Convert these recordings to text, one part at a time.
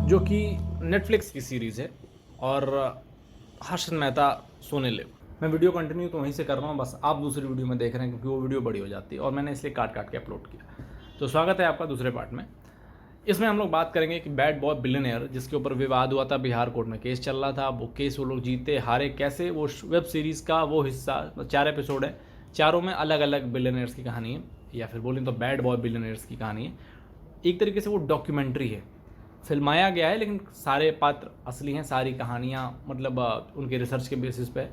जो कि नेटफ्लिक्स की सीरीज़ है और हर्षद मेहता सोने लिव। मैं वीडियो कंटिन्यू तो वहीं से कर रहा हूँ, बस आप दूसरी वीडियो में देख रहे हैं क्योंकि वो वीडियो बड़ी हो जाती है और मैंने इसलिए काट काट के अपलोड किया। तो स्वागत है आपका दूसरे पार्ट में। इसमें हम लोग बात करेंगे कि बैड बॉय बिलियनियर जिसके ऊपर विवाद हुआ था, बिहार कोर्ट में केस चल रहा था, वो केस वो लोग जीते हारे कैसे, वो वेब सीरीज़ का वो हिस्सा 4 एपिसोड है, चारों में अलग अलग बिलियनियर्स की कहानी है, या फिर बोलें तो बैड बॉय बिलियनियर्स की कहानी है। एक तरीके से वो डॉक्यूमेंट्री है, फिल्माया गया है लेकिन सारे पात्र असली हैं, सारी कहानियाँ मतलब उनके रिसर्च के बेसिस पे।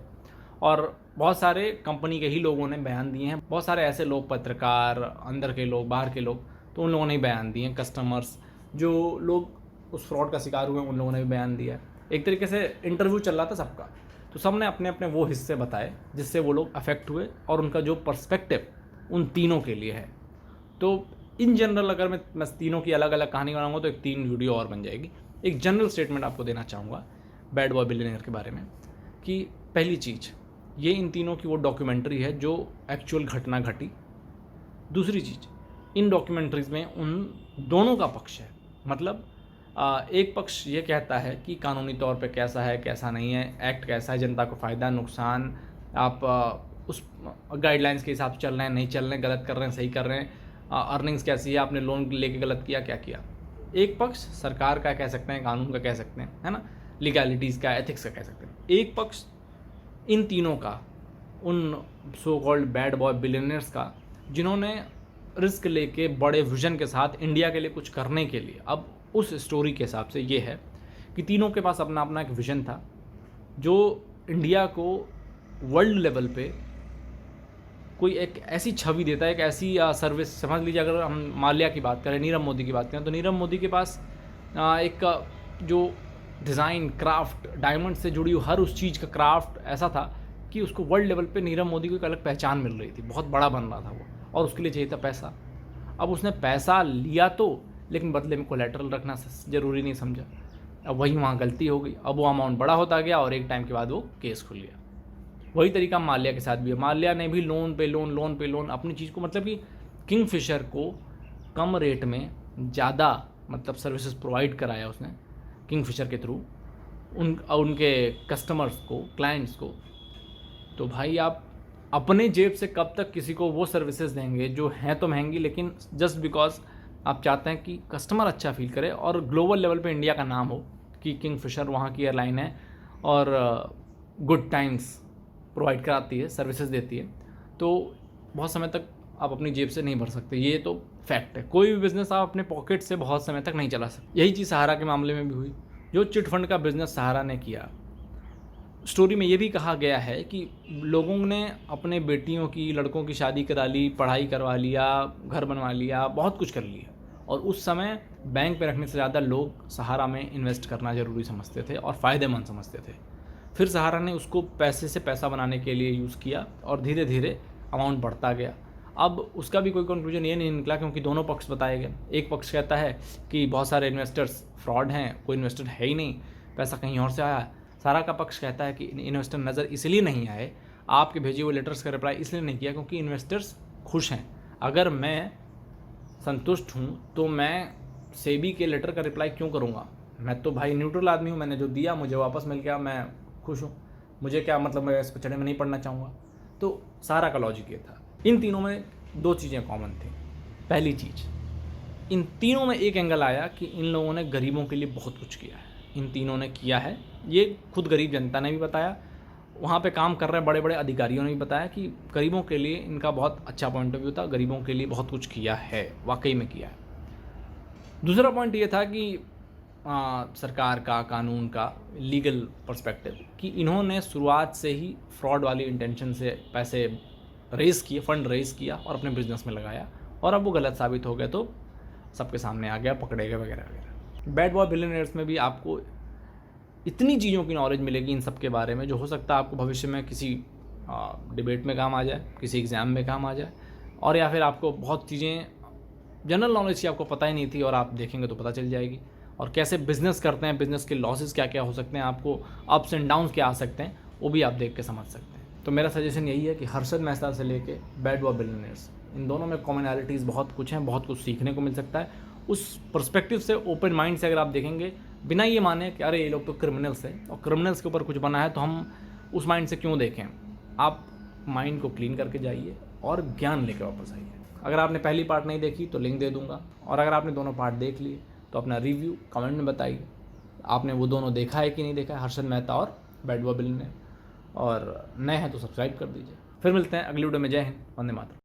और बहुत सारे कंपनी के ही लोगों ने बयान दिए हैं, बहुत सारे ऐसे लोग, पत्रकार, अंदर के लोग, बाहर के लोग, तो उन लोगों ने बयान दिए हैं। कस्टमर्स जो लोग उस फ्रॉड का शिकार हुए उन लोगों ने भी बयान दिया। एक तरीके से इंटरव्यू चल रहा था सबका, तो सब ने अपने अपने वो हिस्से बताए जिससे वो लोग अफेक्ट हुए और उनका जो पर्सपेक्टिव उन तीनों के लिए है। तो इन जनरल अगर मैं तीनों की अलग अलग कहानी बनाऊंगा तो एक 3 वीडियो और बन जाएगी। एक जनरल स्टेटमेंट आपको देना चाहूँगा बैड बॉय बिलियनियर के बारे में कि पहली चीज़ ये इन तीनों की वो डॉक्यूमेंट्री है जो एक्चुअल घटना घटी। दूसरी चीज़, इन डॉक्यूमेंट्रीज़ में उन दोनों का पक्ष है, मतलब एक पक्ष ये कहता है कि कानूनी तौर पे कैसा है कैसा नहीं है, एक्ट कैसा है, जनता को फ़ायदा नुकसान, आप उस गाइडलाइंस के हिसाब से चल रहे हैं नहीं चल रहे हैं, गलत कर रहे हैं सही कर रहे हैं, अर्निंग्स कैसी है, आपने लोन लेके गलत किया क्या किया। एक पक्ष सरकार का कह सकते हैं, कानून का कह सकते हैं, है ना, लीगैलिटीज़ का, एथिक्स का कह सकते हैं। एक पक्ष इन तीनों का, उन so called bad boy billionaires का, जिन्होंने रिस्क लेके बड़े विजन के साथ इंडिया के लिए कुछ करने के लिए। अब उस स्टोरी के हिसाब से ये है कि तीनों के पास अपना अपना एक विजन था जो इंडिया को वर्ल्ड लेवल पे कोई एक ऐसी छवि देता है, एक ऐसी सर्विस। समझ लीजिए अगर हम माल्या की बात करें, नीरव मोदी की बात करें, तो नीरव मोदी के पास एक जो डिज़ाइन, क्राफ्ट, डायमंड से जुड़ी हुई हर उस चीज़ का क्राफ्ट ऐसा था कि उसको वर्ल्ड लेवल पे नीरव मोदी को एक अलग पहचान मिल रही थी, बहुत बड़ा बन रहा था वो, और उसके लिए चाहिए था पैसा। अब उसने पैसा लिया तो, लेकिन बदले में कोलैटरल रखना ज़रूरी नहीं समझा। अब वही वहाँ गलती हो गई, अब वो अमाउंट बड़ा होता गया और एक टाइम के बाद वो केस खुल गया। वही तरीका माल्या के साथ भी है। माल्या ने भी लोन पे लोन, लोन पे लोन अपनी चीज़ को, मतलब कि किंगफिशर को कम रेट में ज़्यादा मतलब सर्विसेज प्रोवाइड कराया उसने किंगफिशर के थ्रू उनके कस्टमर्स को, क्लाइंट्स को। तो भाई आप अपने जेब से कब तक किसी को वो सर्विसेज देंगे जो हैं तो महंगी, लेकिन जस्ट बिकॉज आप चाहते हैं कि कस्टमर अच्छा फील करे और ग्लोबल लेवल पे इंडिया का नाम हो कि किंगफिशर वहाँ की एयरलाइन है और गुड टाइम्स प्रोवाइड कराती है, सर्विसेज देती है, तो बहुत समय तक आप अपनी जेब से नहीं भर सकते। ये तो फैक्ट है। कोई भी बिज़नेस आप अपने पॉकेट से बहुत समय तक नहीं चला सकते। यही चीज़ सहारा के मामले में भी हुई। जो चिट फंड का बिज़नेस सहारा ने किया, स्टोरी में ये भी कहा गया है कि लोगों ने अपने बेटियों की, लड़कों की शादी करा ली, पढ़ाई करवा लिया, घर बनवा लिया, बहुत कुछ कर लिया, और उस समय बैंक पे रखने से ज़्यादा लोग सहारा में इन्वेस्ट करना ज़रूरी समझते थे और फ़ायदेमंद समझते थे। फिर सहारा ने उसको पैसे से पैसा बनाने के लिए यूज़ किया और धीरे धीरे अमाउंट बढ़ता गया। अब उसका भी कोई कंक्लूजन ये नहीं निकला क्योंकि दोनों पक्ष बताए गए। एक पक्ष कहता है कि बहुत सारे इन्वेस्टर्स फ्रॉड हैं, कोई इन्वेस्टर है ही नहीं, पैसा कहीं और से आया। सहारा का पक्ष कहता है कि इन्वेस्टर नज़र इसलिए नहीं आए, आपके भेजे हुए लेटर्स का रिप्लाई इसलिए नहीं किया क्योंकि इन्वेस्टर्स खुश हैं। अगर मैं संतुष्ट हूँ तो मैं सेबी के लेटर का रिप्लाई क्यों करूँगा? मैं तो भाई न्यूट्रल आदमी हूँ, मैंने जो दिया मुझे वापस मिल गया, मैं खुश हूँ, मुझे क्या मतलब, मैं इस पर चढ़े में नहीं पढ़ना चाहूँगा। तो सहारा का लॉजिक ये था। इन तीनों में 2 चीज़ें कॉमन थी। पहली चीज़, इन तीनों में एक एंगल आया कि इन लोगों ने गरीबों के लिए बहुत कुछ किया है। इन तीनों ने किया है, ये खुद गरीब जनता ने भी बताया, वहाँ पे काम कर रहे बड़े बड़े अधिकारियों ने भी बताया कि गरीबों के लिए इनका बहुत अच्छा पॉइंट ऑफ व्यू था, गरीबों के लिए बहुत कुछ किया है, वाकई में किया है। दूसरा पॉइंट ये था कि सरकार का, कानून का, लीगल पर्सपेक्टिव, कि इन्होंने शुरुआत से ही फ्रॉड वाली इंटेंशन से पैसे रेज़ किए, फंड रेज़ किया और अपने बिजनेस में लगाया, और अब वो गलत साबित हो गए तो सबके सामने आ गया, पकड़े गए वगैरह वगैरह। बैड बॉय बिलियनियर्स में भी आपको इतनी चीज़ों की नॉलेज मिलेगी इन सब के बारे में जो हो सकता है आपको भविष्य में किसी डिबेट में काम आ जाए, किसी एग्ज़ाम में काम आ जाए, और या फिर आपको बहुत चीज़ें जनरल नॉलेज की आपको पता ही नहीं थी और आप देखेंगे तो पता चल जाएगी। और कैसे बिज़नेस करते हैं, बिज़नेस के लॉसेस क्या क्या हो सकते हैं, आपको अप्स एंड डाउन्स क्या आ सकते हैं, वो भी आप देख के समझ सकते हैं। तो मेरा सजेशन यही है कि हर्षद मेहता से लेके बैड बॉय बिलियनियर्स, इन दोनों में कॉमनैलिटीज़ बहुत कुछ हैं, बहुत कुछ सीखने को मिल सकता है। उस पर्सपेक्टिव से, ओपन माइंड से अगर आप देखेंगे, बिना ये माने कि अरे ये लोग तो क्रिमिनल्स हैं और क्रिमिनल्स के ऊपर कुछ बना है तो हम उस माइंड से क्यों देखें। आप माइंड को क्लीन करके जाइए और ज्ञान लेके वापस आइए। अगर आपने पहली पार्ट नहीं देखी तो लिंक दे दूंगा, और अगर आपने दोनों पार्ट देख लिए तो अपना रिव्यू कमेंट में बताइए। आपने वो दोनों देखा है कि नहीं देखा है, हर्षद मेहता और बैड बॉय बिल्ली ने, और नए हैं तो सब्सक्राइब कर दीजिए। फिर मिलते हैं अगली वीडियो में। जय हिंद, वंदे मातरम।